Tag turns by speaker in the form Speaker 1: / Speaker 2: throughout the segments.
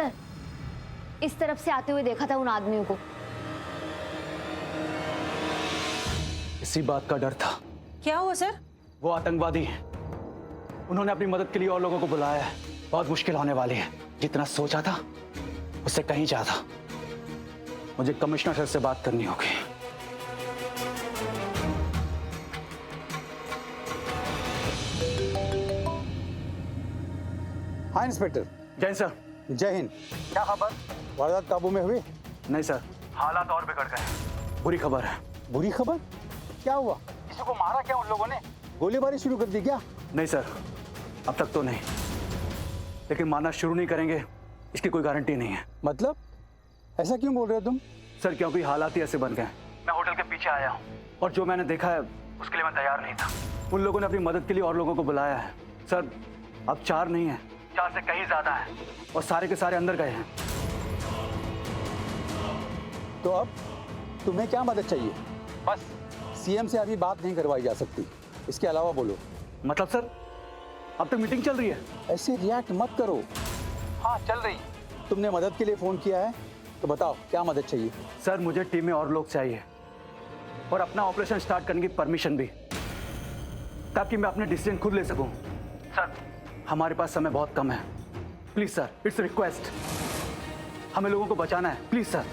Speaker 1: Sir, इस तरफ से आते हुए देखा था उन आदमियों को।
Speaker 2: इसी बात का डर था।
Speaker 3: क्या हुआ सर?
Speaker 2: वो आतंकवादी हैं। उन्होंने अपनी मदद के लिए और लोगों को बुलाया है। बहुत मुश्किल होने वाली है। जितना सोचा था उससे कहीं ज्यादा। मुझे कमिश्नर सर से बात करनी होगी।
Speaker 4: हाँ इंस्पेक्टर।
Speaker 2: जैन सर।
Speaker 4: जय हिंद।
Speaker 2: क्या खबर?
Speaker 4: वारदात काबू में हुई?
Speaker 2: नहीं सर, हालात और बिगड़ गए। बुरी खबर है।
Speaker 4: बुरी खबर? क्या हुआ? किसी को मारा क्या उन लोगों ने? गोलीबारी शुरू कर दी क्या?
Speaker 2: नहीं सर, अब तक तो नहीं, लेकिन मारना शुरू नहीं करेंगे इसकी कोई गारंटी नहीं है।
Speaker 4: मतलब ऐसा क्यों बोल रहे हो तुम?
Speaker 2: सर क्योंकि हालात ही ऐसे बन गए। मैं होटल के पीछे आया हूँ और जो मैंने देखा है उसके लिए मैं तैयार नहीं था। उन लोगों ने अपनी मदद के लिए और लोगों को बुलाया है। सर अब 4 नहीं है, 4 से कहीं ज्यादा है और सारे के सारे अंदर गए हैं।
Speaker 4: तो अब तुम्हें क्या मदद चाहिए? बस सीएम से अभी बात नहीं करवाई जा सकती, इसके अलावा बोलो।
Speaker 2: मतलब सर अब तक मीटिंग चल रही है?
Speaker 4: ऐसे रिएक्ट मत करो। हाँ चल रही। तुमने मदद के लिए फोन किया है तो बताओ क्या मदद चाहिए?
Speaker 2: सर मुझे टीम में और लोग चाहिए और अपना ऑपरेशन स्टार्ट करने की परमिशन भी, ताकि मैं अपने डिसीजन खुद ले सकूं। सर हमारे पास समय बहुत कम है। Please sir, it's request. हमें लोगों को बचाना है, प्लीज सर।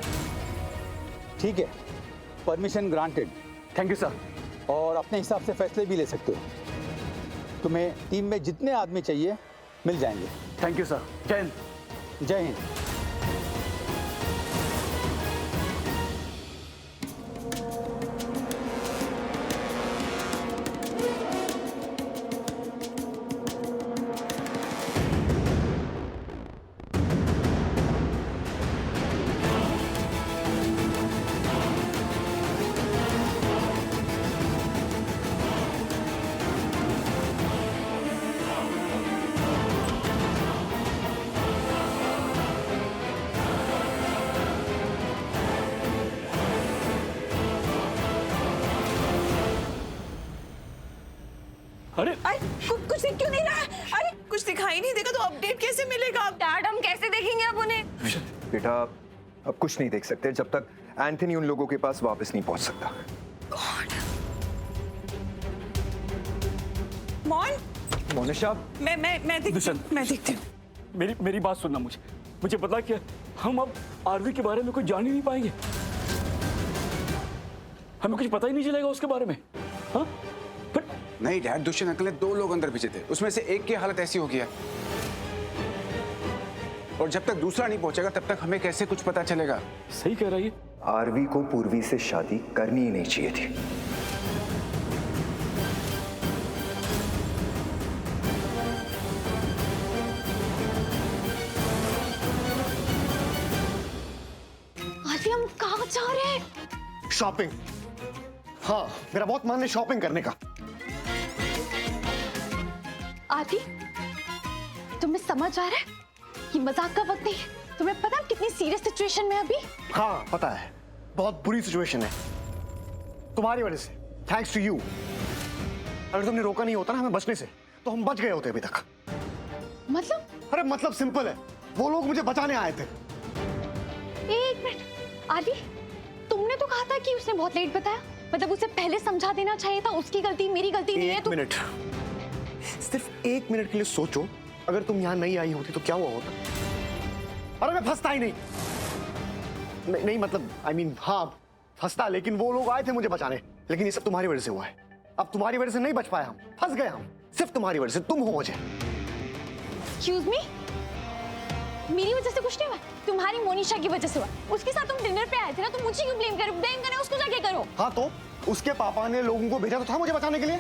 Speaker 4: ठीक है, permission granted.
Speaker 2: Thank you sir.
Speaker 4: और अपने हिसाब से फैसले भी ले सकते हो। तुम्हें टीम में जितने आदमी चाहिए मिल जाएंगे।
Speaker 2: Thank you sir. जय हिंद।
Speaker 4: जय हिंद।
Speaker 2: अरे
Speaker 3: कुछ दिख क्यों नहीं रहा है? अरे कुछ दिखाई नहीं देगा तो अपडेट कैसे मिलेगा?
Speaker 1: डैड हम कैसे देखेंगे अब उन्हें?
Speaker 5: बेटा अब कुछ नहीं देख सकते जब तक एंथनी उन लोगों के पास वापस नहीं पहुंच सकता। मोनिशा,
Speaker 3: मैं देखती हूँ।
Speaker 2: मेरी बात सुनना। मुझे पता क्या, हम अब आरवी के बारे में कुछ जान ही नहीं पाएंगे। हमें कुछ पता ही नहीं चलेगा उसके बारे में। हाँ
Speaker 6: नहीं डैड, दुष्यंत अंकल ने 2 लोग अंदर भेजे थे, उसमें से एक की हालत ऐसी हो गई है और जब तक दूसरा नहीं पहुंचेगा तब तक हमें कैसे कुछ पता चलेगा?
Speaker 2: सही कह रही है।
Speaker 5: आरवी को पूर्वी से शादी करनी ही नहीं चाहिए थी।
Speaker 1: आरवी हम कहाँ जा रहे हैं?
Speaker 7: शॉपिंग। हाँ मेरा बहुत मन है शॉपिंग करने का।
Speaker 1: आरवी तुम्हें समझ आ रहा है कि मजाक का वक्त नहीं है? तुम्हें पता है कितनी सीरियस सिचुएशन में अभी?
Speaker 7: हाँ पता है, बहुत बुरी सिचुएशन है तुम्हारी वजह से। Thanks to you. अगर तुमने रोका नहीं होता ना हमें बचने से तो हम बच गए होते अभी तक।
Speaker 1: मतलब?
Speaker 7: अरे मतलब सिंपल है, वो लोग मुझे बचाने आए थे।
Speaker 1: एक मिनट आरवी, तुमने तो कहा था कि उसने बहुत लेट बताया। मतलब उसे पहले समझा देना चाहिए था। उसकी गलती मेरी गलती नहीं है।
Speaker 7: एक मिनट, सिर्फ 1 मिनट के लिए सोचो, अगर तुम यहाँ नहीं आई होती तो क्या हुआ होता? अरे मैं फंसता ही नहीं मतलब I mean, हाँ फंसता, लेकिन वो लोग आए थे मुझे बचाने। लेकिन ये सब तुम्हारी वजह से हुआ है। अब तुम्हारी वजह से नहीं बच पाए हम, फंस गए हम। सिर्फ तुम्हारी वजह से, तुम हो वजह।
Speaker 1: एक्सक्यूज मी, मेरी वजह से कुछ नहीं हुआ, तुम्हारी मोनिशा की वजह से हुआ। उसके साथ तुम डिनर पे आए थे ना, तुम मुझे क्यों ब्लेम करो? ब्लेम करना उसको जाके करो।
Speaker 7: हाँ तो उसके पापा ने लोगों को भेजा तो था मुझे बचाने के लिए,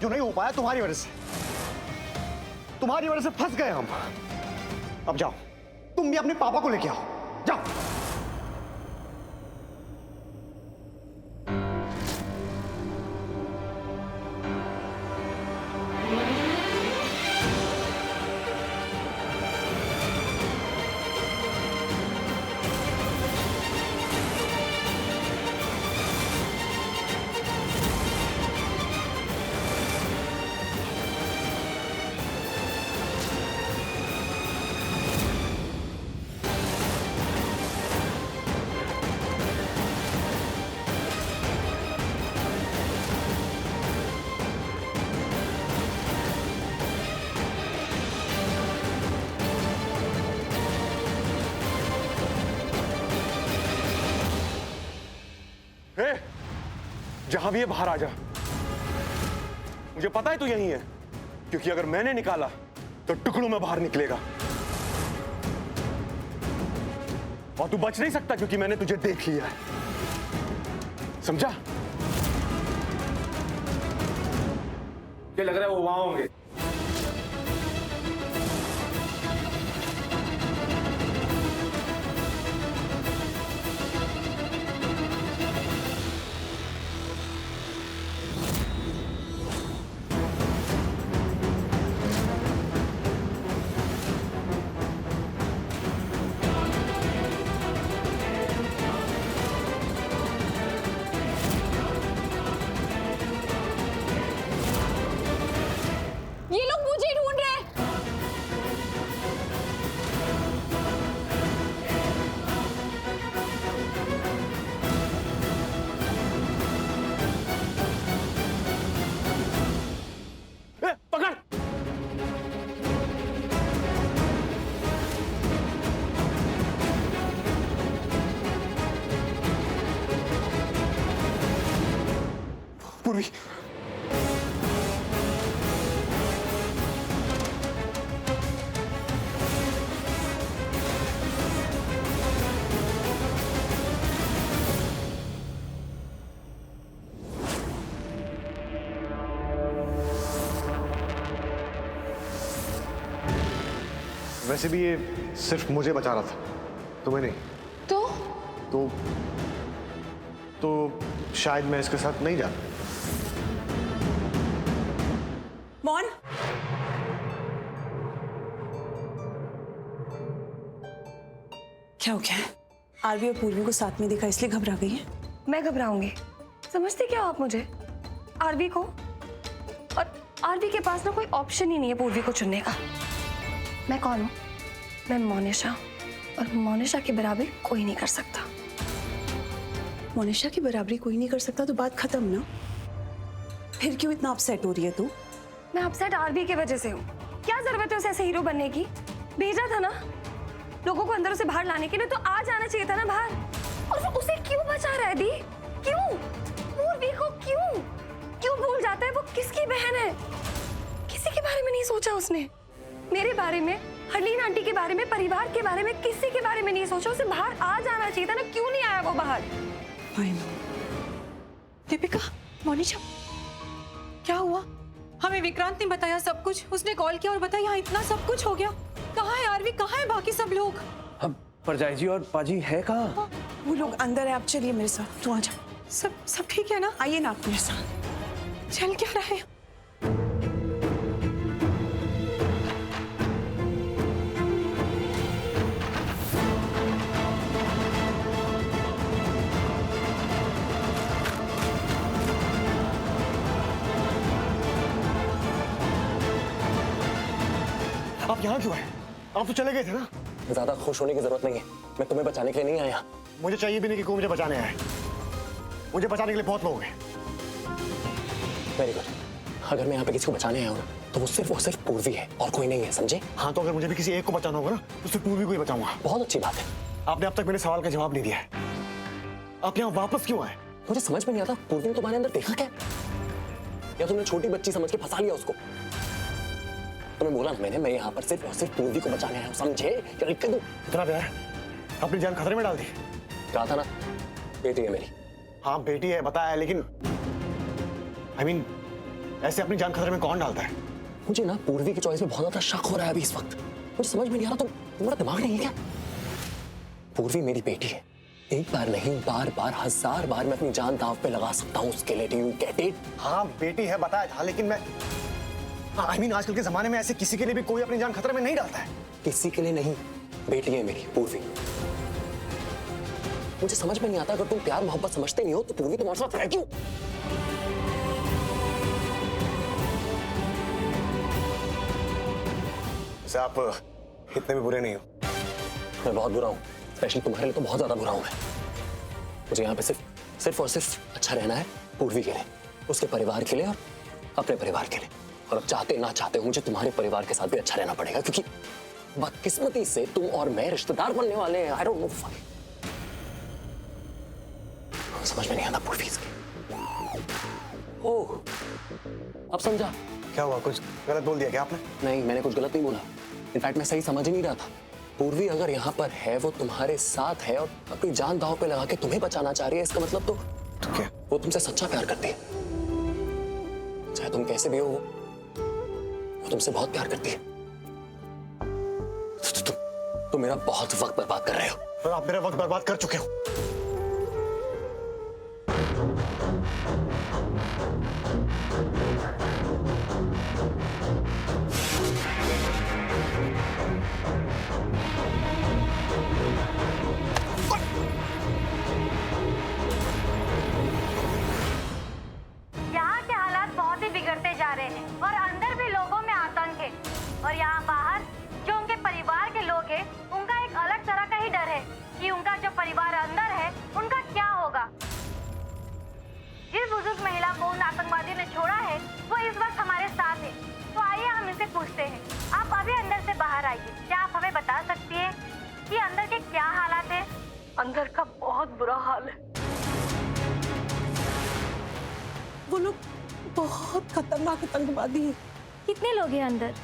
Speaker 7: जो नहीं हो पाया तुम्हारी वजह से। तुम्हारी वजह से फंस गए हम। अब जाओ, तुम भी अपने पापा को लेके आओ, जाओ। जहां भी है बाहर आ जा। मुझे पता है तू यहीं है, क्योंकि अगर मैंने निकाला तो टुकड़ों में बाहर निकलेगा, और तू बच नहीं सकता क्योंकि मैंने तुझे देख लिया है, समझा?
Speaker 6: क्या लग रहा है वो वहां होंगे?
Speaker 1: ये लोग मुझे ढूंढ रहे हैं।
Speaker 7: ए, पकड़। पूर्वी, वैसे भी ये सिर्फ मुझे बचा रहा था, तुम्हें नहीं। तो शायद मैं इसके साथ नहीं जाता।
Speaker 3: मौन, क्या हो गया है? आरवी और पूर्वी को साथ में देखा इसलिए घबरा गई है।
Speaker 8: मैं घबराऊंगी? समझते क्या हो आप मुझे? आरवी को? और आरवी के पास ना कोई ऑप्शन ही नहीं है पूर्वी को चुनने का। मैं कौन हूँ? मैं मोनिशा, और मोनिशा की बराबरी कोई नहीं कर सकता।
Speaker 3: मोनिशा की बराबरी कोई नहीं कर सकता तो बात खत्म ना। फिर क्यों इतना अपसेट हो रही है तू?
Speaker 8: मैं अपसेट आरवी की वजह से हूँ। क्या जरूरत है उसे ऐसे हीरो बनने की? भेजा था ना लोगों को अंदर से बाहर लाने के लिए, तो आ जाना चाहिए था ना बाहर। और वो उसे क्यों बचा रहा है दी? क्यों? पूर्वी को क्यों भूल जाता है? वो किसकी बहन है? किसी के बारे में नहीं सोचा उसने। मेरे बारे में, हरलीन आंटी के बारे में, परिवार के बारे में, किसी के बारे में नहीं सोचा। उसे बाहर आ जाना चाहिए था ना। क्यों नहीं आया वो बाहर?
Speaker 3: दीपिका, मोनिशा, क्या हुआ?
Speaker 9: हमें विक्रांत ने बताया सब कुछ। उसने कॉल किया और बताया यहाँ इतना सब कुछ हो गया। कहाँ है आरवी? कहाँ है बाकी सब लोग?
Speaker 2: अब परजाई जी और पाजी है कहाँ?
Speaker 3: वो लोग अंदर है, आप चलिए मेरे साथ। तू आ जा।
Speaker 9: सब ठीक है ना?
Speaker 3: आइए ना आप मेरे साथ।
Speaker 9: चल क्या रहा है?
Speaker 7: आप यहाँ क्यों हैं? आप तो चले गए थे ना।
Speaker 10: ज्यादा खुश होने की जरूरत नहीं है, मैं तुम्हें बचाने के लिए नहीं आया।
Speaker 7: मुझे चाहिए भी नहीं कि कोई मुझे बचाने आए। मुझे बचाने के लिए बहुत लोग हैं।
Speaker 10: Very good. अगर मैं यहाँ पे किसी को बचाने आया हूँ तो वो सिर्फ पूर्वी है और कोई नहीं है, समझे?
Speaker 7: हाँ, तो अगर मुझे भी किसी एक को बचाना होगा ना तो सिर्फ पूर्वी को ही बचाऊंगा।
Speaker 10: बहुत अच्छी बात है।
Speaker 7: आपने अब तक मेरे सवाल का जवाब नहीं दिया है। आप यहाँ वापस क्यों आए?
Speaker 10: मुझे समझ में नहीं आता पूर्वी ने तुम्हारे अंदर देखा क्या, या तुमने छोटी बच्ची समझ के फंसा लिया उसको? तुम्हें बोला ना मैंने, मैं यहाँ पर सिर्फ और सिर्फ पूर्वी को बचाने आया हूँ, समझे? क्या लिख के दूं?
Speaker 7: इतना प्यार अपनी जान खतरे में डाल दी।
Speaker 10: कहा था ना बेटी है मेरी।
Speaker 7: हाँ बेटी है, बताया, लेकिन I mean, ऐसे अपनी जान खतरे में कौन डालता है?
Speaker 10: मुझे ना पूर्वी की चॉइस में बहुत ज्यादा शक हो रहा है अभी इस वक्त। मुझे समझ में नहीं आ रहा, तुम्हारा दिमाग नहीं है क्या? पूर्वी मेरी बेटी है, एक बार नहीं बार बार 1000 बार मैं अपनी जान दांव पे लगा सकता हूँ उसके लिए। Do you get it?
Speaker 7: हाँ बेटी है, बताया था, लेकिन मैं I mean, आजकल के जमाने में ऐसे किसी के लिए भी कोई अपनी जान खतरे में नहीं डालता है।
Speaker 10: किसी के लिए नहीं, बेटी है मेरी पूर्वी। मुझे समझ में नहीं आता, अगर तुम प्यार मोहब्बत समझते नहीं हो तो पूर्वी तुम्हारे साथ है क्यों?
Speaker 7: वैसे आप इतने भी बुरे नहीं हो।
Speaker 10: मैं बहुत बुरा हूँ, स्पेशली तुम्हारे लिए तो बहुत ज्यादा बुरा हूँ मैं। मुझे यहाँ पे सिर्फ और सिर्फ अच्छा रहना है पूर्वी के लिए, उसके परिवार के लिए और अपने परिवार के लिए। और अब चाहते ना चाहते हो मुझे तुम्हारे परिवार के साथ भी अच्छा रहना पड़ेगा, क्योंकि बदकिस्मती से तुम और मैं रिश्तेदार बनने वाले हैं। आई डोंट नो, समझ में नहीं आता पूर्वी इसकी। ओह, अब समझा।
Speaker 7: क्या हुआ, कुछ गलत बोल दिया क्या आपने?
Speaker 10: नहीं, मैंने कुछ गलत नहीं बोला। इनफैक्ट मैं सही समझ ही नहीं रहा था। पूर्वी अगर यहाँ पर है, वो तुम्हारे साथ है और अपनी जान दांव पे लगा के तुम्हें बचाना चाह रही है, इसका मतलब तो
Speaker 7: क्या?
Speaker 10: वो तुमसे सच्चा प्यार करती है। चाहे तुम कैसे भी हो, वो तुमसे बहुत प्यार करती है। तुम मेरा बहुत वक्त बर्बाद कर रहे हो।
Speaker 7: और आप मेरा वक्त बर्बाद कर चुके हो।
Speaker 8: यहाँ के हालात बहुत ही बिगड़ते जा रहे हैं और अंदर भी लोगों में आतंक है। और यहाँ बाहर जो उनके परिवार के लोग हैं, उनका एक अलग तरह का ही डर है कि उनका जो परिवार अंदर है, उनका क्या होगा। जिस बुजुर्ग महिला को उन आतंकवादियों ने छोड़ा है, वो इस वक्त हमारे साथ है। तो आइए हम इसे पूछते हैं। आप अभी अंदर से बाहर आइए। क्या आप हमें बता सकती है कि अंदर के क्या हालात है?
Speaker 3: अंदर का बहुत बुरा हाल है। वो लोग बहुत खतरनाक आतंकवादी है।
Speaker 8: कितने लोग हैं अंदर?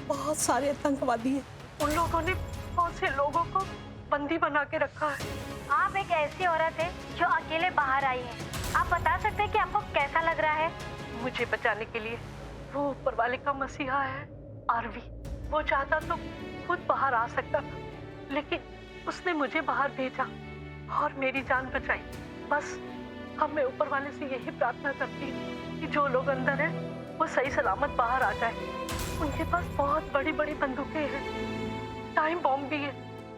Speaker 3: बहुत सारे आतंकवादी हैं। उन लोगों ने बहुत से लोगों को बंदी बना के रखा है।
Speaker 8: आप एक ऐसी औरत है जो अकेले बाहर आई है। आप बता सकते हैं कि आपको कैसा लग रहा है?
Speaker 3: मुझे बचाने के लिए वो ऊपर वाले का मसीहा है, आरवी। वो चाहता तो खुद बाहर आ सकता था, लेकिन उसने मुझे बाहर भेजा और मेरी जान बचाई। बस अब मैं ऊपर वाले से यही प्रार्थना करती हूँ कि जो लोग अंदर हैं वो सही सलामत बाहर आ जाए। उनके पास बहुत बड़ी बड़ी बंदूकें हैं, टाइम बॉम्ब भी है,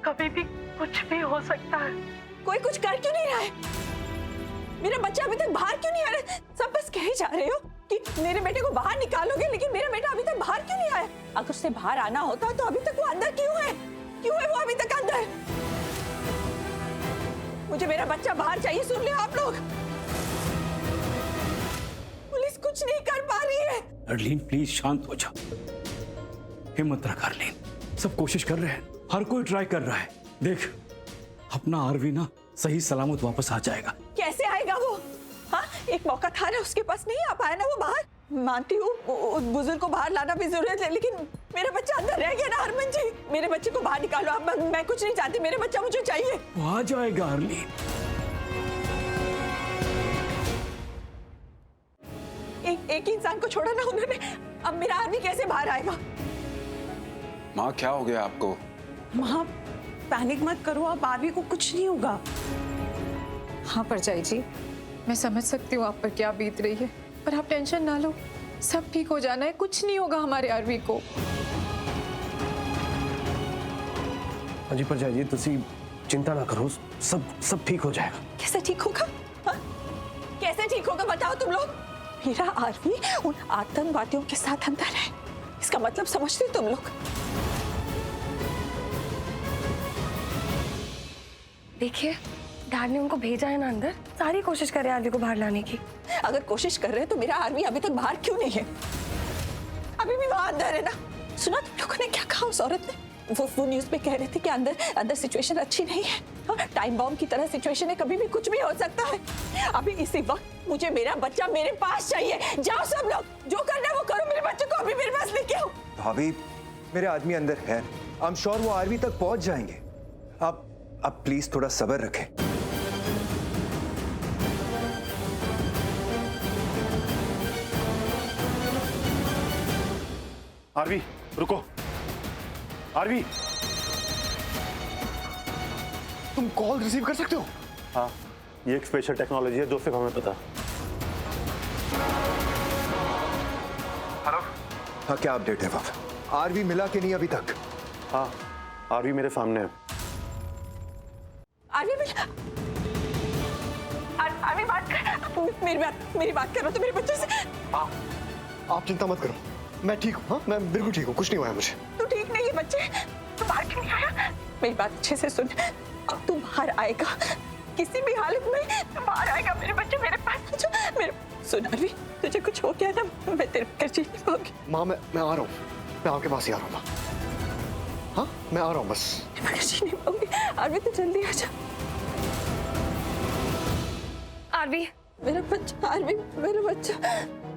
Speaker 3: कभी भी कुछ भी हो सकता है। कोई कुछ कर क्यों नहीं रहा है? मेरा बच्चा अभी तक बाहर क्यों नहीं आ रहा है? सब बस कहे जा रहे हो कि मेरे बेटे को बाहर निकालोगे, लेकिन मेरा बेटा अभी तक बाहर क्यों नहीं आया? अगर उसे बाहर आना होता तो अभी तक वो अंदर क्यों है? क्यों है वो अभी तक अंदर? मुझे मेरा बच्चा बाहर चाहिए, सुन लिया आप लोग? पुलिस कुछ नहीं कर पा रही है।
Speaker 2: अर्लीन प्लीज शांत हो जा, हिम्मत रख अर्लीन। सब कोशिश कर रहे हैं, हर कोई ट्राई कर रहा है। देख, अपना आरवी ना सही सलामत वापस आ जाएगा।
Speaker 3: कैसे आएगा वो? हाँ, एक मौका था ना, उसके पास नहीं आ पाया ना वो बाहर। मानती हूँ उस बुजुर्ग को बाहर लाना भी जरूरत है, लेकिन मेरा बच्चा अंदर रह गया ना। हरमन जी, मेरे बच्चे को बाहर निकालो। अब मैं कुछ नहीं चाहती, मेरा बच्चा मुझे चाहिए।
Speaker 2: वो आ जाएगा अर्लीन।
Speaker 3: एक इंसान को छोड़ा ना उन्होंने, अब मेरा आदमी कैसे बाहर आएगा?
Speaker 6: माँ क्या हो गया आपको?
Speaker 3: माँ पैनिक मत करो, अब आरवी को कुछ नहीं होगा।
Speaker 9: हाँ परजाई जी, मैं समझ सकती हूँ आप पर क्या बीत रही है, पर आप टेंशन ना लो, सब ठीक हो जाना है, कुछ नहीं होगा हमारे आरवी को।
Speaker 7: जी पर जाइए, तुसी चिंता ना करो, सब ठीक हो जाएगा।
Speaker 3: कैसे ठीक होगा? हाँ? कैसे ठीक होगा बताओ तुम लोग? मेरा आरवी उन आतंकवादियों के साथ अंदर है, इसका मतलब समझते हो तुम लोग?
Speaker 8: देखिए, डैड ने उनको भेजा है ना अंदर, सारी कोशिश कर रहे हैं आरवी को बाहर लाने की।
Speaker 3: अगर कोशिश कर रहे हैं तो मेरा आर्मी अभी तक बाहर क्यों नहीं है? अभी भी वहां अंदर है ना। सुना तुम लोगों ने क्या कहा उस औरत ने? वो न्यूज़ पे कह रहे थे कि अंदर सिचुएशन अच्छी नहीं है। हाँ, टाइम बॉम्ब की तरह सिचुएशन है, कभी भी कुछ भी हो सकता है। अभी इसी वक्त मुझे मेरा बच्चा मेरे पास चाहिए। जाओ सब लोग, जो करना है वो करो, मेरे बच्चे को अभी मेरे पास लेके आओ।
Speaker 5: भाभी, मेरे आदमी अंदर है, आई एम श्योर वो आरवी तक पहुंच जाएंगे। आप प्लीज थोड़ा सब्र रखें।
Speaker 7: आरवी रुको, आरवी तुम कॉल रिसीव कर सकते हो? हाँ, ये एक स्पेशल टेक्नोलॉजी है जो सिर्फ हमें पता।
Speaker 5: हेलो। हाँ, क्या अपडेट है बाबा? आरवी मिला कि नहीं अभी तक?
Speaker 7: हाँ, आरवी मेरे सामने है।
Speaker 3: आरवी मिला? आरवी बात कर, मेरी बात करो तो मेरे बच्चे से।
Speaker 7: आप चिंता मत करो, मैं ठीक हूँ। हाँ, मैं बिल्कुल ठीक हूँ, कुछ नहीं हुआ है मुझे।
Speaker 3: तू ठीक नहीं है बच्चे, तू बाहर क्यों नहीं आया? मेरी बात अच्छे से सुन, अब तू बाहर आएगा, किसी भी हालत में तू बाहर आएगा। मेरे बच्चे मेरे पास, मेरे सुन अरवी, तुझे कुछ हो गया ना, मैं तेरे कर जी नहीं पाऊंगी।
Speaker 7: माँ मैं आ रहा हूँ, मैं आपके पास ही आ रहा हूँ माँ। हाँ, मैं आ रहा हूँ बस।
Speaker 3: मैं कर जी नहीं पाऊंगी। अरवी तू जल्दी आ जा।
Speaker 8: आरवी,
Speaker 3: मेरा बच्चा, अरवी मेरा बच्चा।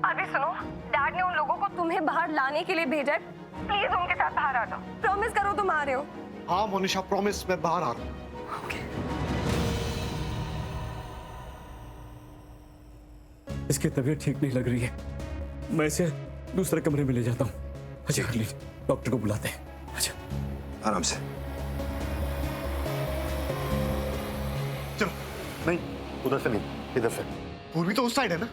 Speaker 8: आरवी सुनो, डैड ने उन लोगों को तुम्हें बाहर लाने के लिए भेजा है। प्लीज उनके साथ बाहर आ जाओ। प्रॉमिस करो तुम आ रहे हो।
Speaker 7: हाँ मोनिशा, प्रॉमिस मैं बाहर आ रहा हूँ।
Speaker 10: इसकी तबीयत ठीक नहीं लग रही है, मैं इसे दूसरे कमरे में ले जाता हूँ। अच्छा प्लीज डॉक्टर को बुलाते हैं। अच्छा
Speaker 5: आराम से।
Speaker 7: चलो। नहीं, उधर से नहीं, इधर से। पूर्वी तो उस साइड है ना?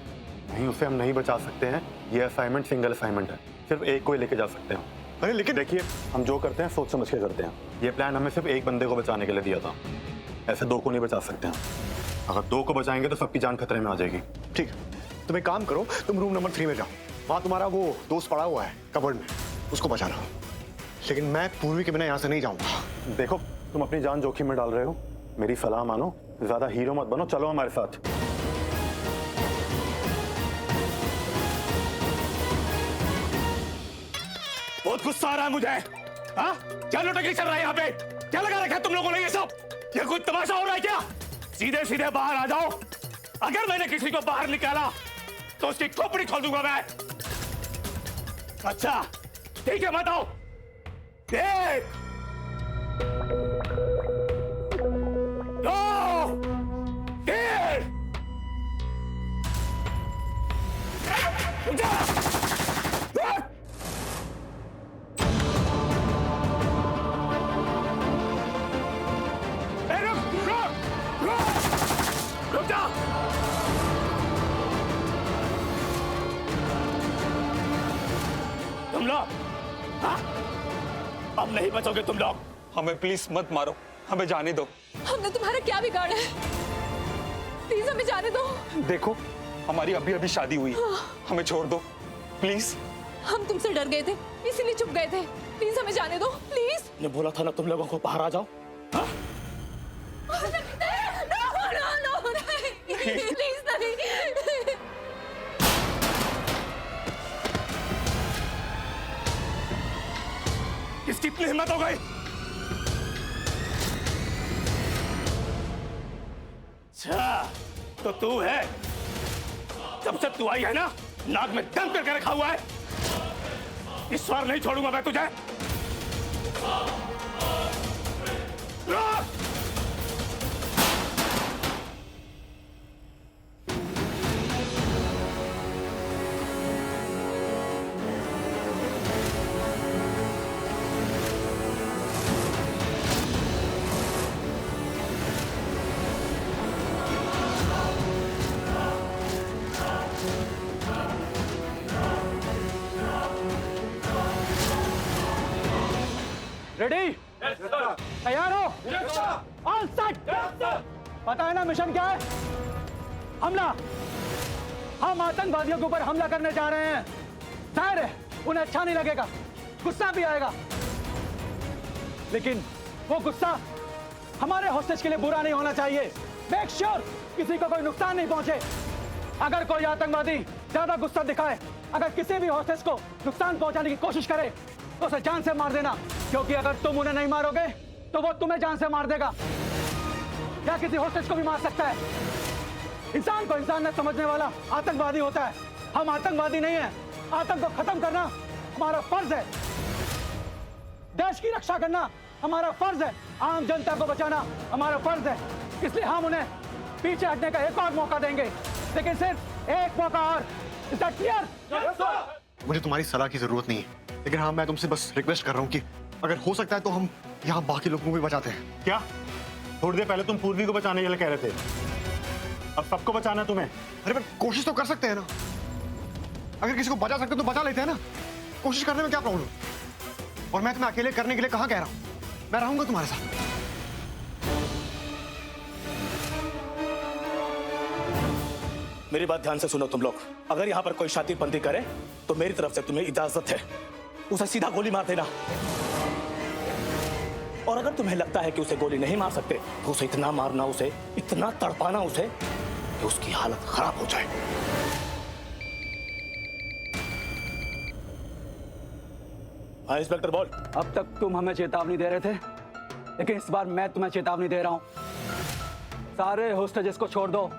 Speaker 11: नहीं, उसे हम नहीं बचा सकते हैं। ये असाइनमेंट सिंगल असाइनमेंट है, सिर्फ एक को ही लेके जा सकते हैं।
Speaker 7: अरे लेकिन
Speaker 11: देखिए, हम जो करते हैं सोच समझ के करते हैं। ये प्लान हमें सिर्फ एक बंदे को बचाने के लिए दिया था, ऐसे 2 को नहीं बचा सकते हैं। अगर 2 को बचाएंगे तो सबकी जान खतरे में आ जाएगी।
Speaker 7: ठीक है, तुम एक काम करो, तुम रूम नंबर 3 में जाओ। वहाँ तुम्हारा वो दोस्त पड़ा हुआ है कबर्ड में, उसको बचाना। लेकिन मैं पूर्वी के बिना यहाँ से नहीं जाऊँगा।
Speaker 11: देखो, तुम अपनी जान जोखिम में डाल रहे हो, मेरी सलाह मानो, ज्यादा हीरो मत बनो, चलो हमारे साथ।
Speaker 10: बहुत गुस्सा आ रहा है मुझे। हाँ, क्या नौटंकी चल रहा है यहाँ पे? क्या लगा रखा है तुम लोगों ने ये सब? ये कोई तमाशा हो रहा है क्या? सीधे सीधे बाहर आ जाओ। अगर मैंने किसी को बाहर निकाला तो उसकी खोपड़ी खोल दूंगा मैं। अच्छा ठीक है, बताओ। 1 2 3 उठा। रुक जा। तुम लोग, हाँ? अब नहीं बचोगे तुम लोग।
Speaker 11: हमें प्लीज मत मारो, हमें जाने दो।
Speaker 9: हमने तुम्हारा क्या बिगाड़ा है? प्लीज हमें जाने दो।
Speaker 11: देखो, हमारी अभी अभी शादी हुई, हमें छोड़ दो प्लीज।
Speaker 9: हम तुमसे डर गए थे, इसीलिए चुप गए थे। प्लीज हमें जाने दो, प्लीज।
Speaker 10: ने बोला था ना तुम लोगों को बाहर आ जाओ। हाँ?
Speaker 9: प्लीज नहीं।
Speaker 10: किसकी इतनी हिम्मत हो गई? अच्छा तो तू है। जब से तू आई है ना, नाक में दम करके रखा हुआ है। इस बार नहीं छोड़ूंगा मैं तुझे।
Speaker 2: रेडी? तैयार हो? On set. पता है ना मिशन क्या है? हमला। हम आतंकवादियों के ऊपर हमला करने जा रहे हैं। जाहिर है उन्हें अच्छा नहीं लगेगा, गुस्सा भी आएगा, लेकिन वो गुस्सा हमारे हॉस्टेज के लिए बुरा नहीं होना चाहिए। मेक श्योर किसी को कोई नुकसान नहीं पहुंचे। अगर कोई आतंकवादी ज्यादा गुस्सा दिखाए, अगर किसी भी हॉस्टेज को नुकसान पहुंचाने की कोशिश करे तो उसे जान से मार देना, क्योंकि अगर तुम उन्हें नहीं मारोगे तो वो तुम्हें जान से मार देगा या किसी हॉस्टेज को भी मार सकता है। इंसान को इंसान न समझने वाला आतंकवादी होता है। हम आतंकवादी नहीं हैं। आतंक को खत्म करना हमारा फर्ज है। देश की रक्षा करना हमारा फर्ज है। आम जनता को बचाना हमारा फर्ज है। इसलिए हम उन्हें पीछे हटने का एक और मौका देंगे, लेकिन सिर्फ एक मौका और। Is that clear?
Speaker 7: मुझे तुम्हारी सलाह की जरूरत नहीं है, लेकिन हाँ मैं तुमसे बस रिक्वेस्ट कर रहा हूँ कि अगर हो सकता है तो हम यहाँ बाकी लोगों को भी बचाते हैं।
Speaker 11: क्या? थोड़ी देर पहले तुम पूर्वी को बचाने के लिए कह रहे थे, अब सबको बचाना है तुम्हें?
Speaker 7: अरे पर कोशिश तो कर सकते हैं ना। अगर किसी को बचा सकते तो बचा लेते हैं ना। कोशिश करने में क्या प्रॉब्लम? और मैं तुम्हें अकेले करने के लिए कहाँ कह रहा हूँ? मैं रहूंगा तुम्हारे साथ।
Speaker 10: मेरी बात ध्यान से सुनो तुम लोग। अगर यहाँ पर कोई शातिरबंदी करे तो मेरी तरफ से तुम्हें इजाजत है, उसे सीधा गोली मार देना। और अगर तुम्हें लगता है कि उसे गोली नहीं मार सकते तो उसे इतना मारना, उसे इतना तड़पाना उसे कि उसकी हालत खराब हो जाए। हाँ इंस्पेक्टर बोल।
Speaker 2: अब तक तुम हमें चेतावनी दे रहे थे, लेकिन इस बार मैं तुम्हें चेतावनी दे रहा हूं। सारे होस्टेजेस को छोड़ दो।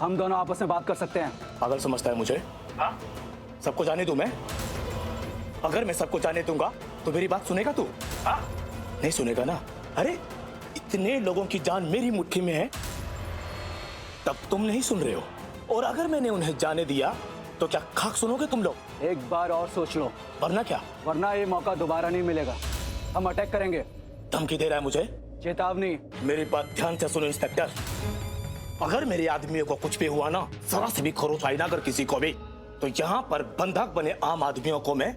Speaker 2: हम दोनों आपस में बात कर सकते हैं।
Speaker 10: पागल समझता है मुझे? हाँ? सबको जाने दूं मैं? अगर मैं सबको जाने दूंगा तो मेरी बात सुनेगा तू? हाँ? नहीं सुनेगा ना? अरे इतने लोगों की जान मेरी मुट्ठी में है, तब तुम नहीं सुन रहे हो। और अगर मैंने उन्हें जाने दिया तो क्या खाक सुनोगे तुम लोग?
Speaker 2: एक बार और सोच लो,
Speaker 10: वरना क्या?
Speaker 2: वरना ये मौका दोबारा नहीं मिलेगा। हम अटैक करेंगे।
Speaker 10: धमकी दे रहा है मुझे?
Speaker 2: चेतावनी।
Speaker 10: मेरी बात ध्यान से सुनो इंस्पेक्टर, अगर मेरे आदमियों को कुछ भी हुआ ना, जरा से भी खरोच आई ना अगर किसी को भी, तो यहाँ पर बंधक बने आम आदमियों को मैं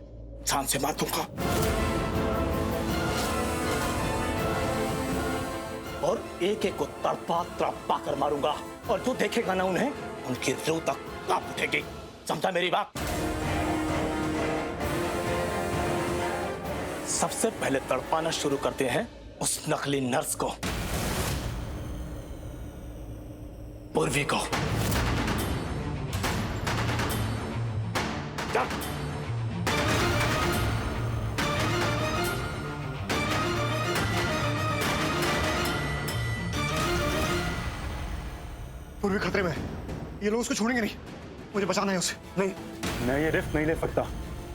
Speaker 10: जान से मार दूंगा। और एक एक को तड़पा तड़पा कर मारूंगा, और जो देखेगा ना उन्हें, उनकी रूह तक कांप उठेगी। समझा मेरी बात? सबसे पहले तड़पाना शुरू करते हैं उस नकली नर्स को, पूर्वी को। जा।
Speaker 7: पूर्वी खतरे में है। ये लोग उसको छोड़ेंगे नहीं, मुझे बचाना है उसे।
Speaker 11: नहीं, मैं ये रिस्क नहीं ले सकता।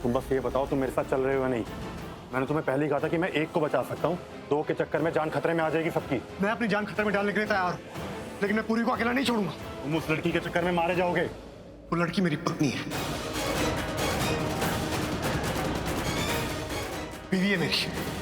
Speaker 11: तुम बस ये बताओ तुम मेरे साथ चल रहे हो या नहीं। मैंने तुम्हें पहले ही कहा था कि मैं एक को बचा सकता हूँ, दो के चक्कर में जान खतरे में आ जाएगी सबकी।
Speaker 7: मैं अपनी जान खतरे में डालने के लिए तैयार हूँ, लेकिन मैं पूरी को अकेला नहीं छोड़ूंगा।
Speaker 11: तुम उस लड़की के चक्कर में मारे जाओगे।
Speaker 7: वो लड़की मेरी पत्नी है, बीवी है मेरी।